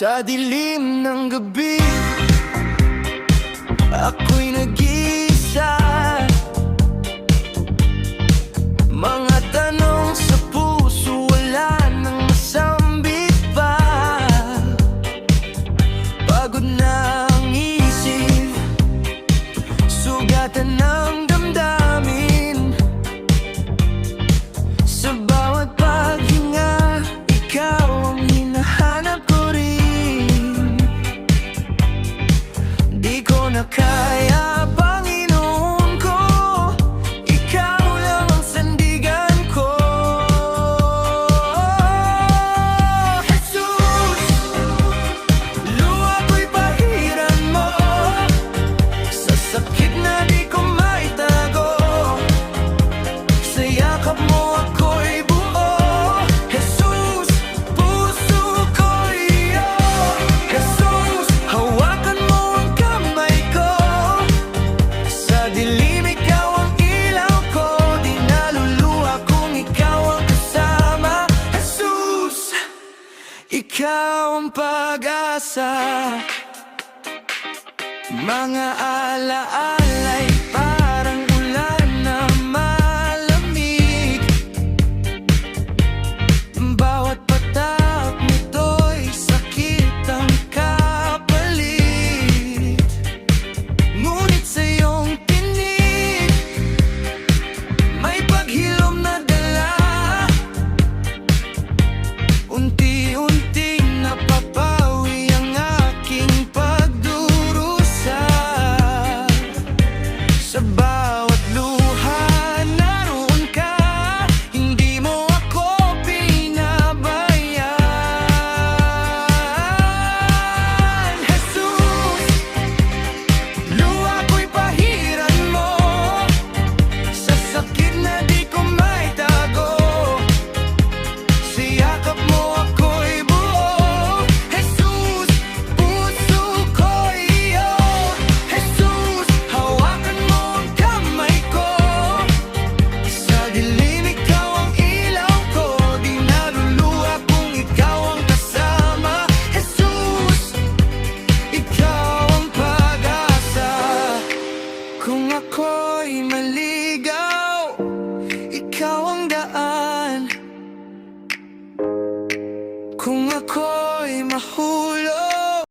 Sa dilim ng gabi, ako'y nag-iisa. Mga tanong sa puso, wala nang masambit pa. Pagod na ang isip, sugatan ng damdamin. Sa bawat paghinga, ikaw ang hinahanap ko rin. Di ko na kaya, Panginoon ko, ikaw lang ang sandigan ko. Jesus, luha ko'y pahiran mo, sa sakit na di ko maitago. Sa yakap mo ako'y buo. Jesus, puso ko'y iyo. Jesus, hawakan mo ang kamay ko. Sa dilim, ikaw ang ilaw ko. Di naluluha kung ikaw ang kasama. Jesus, ikaw ang pag-asa. Mga alaala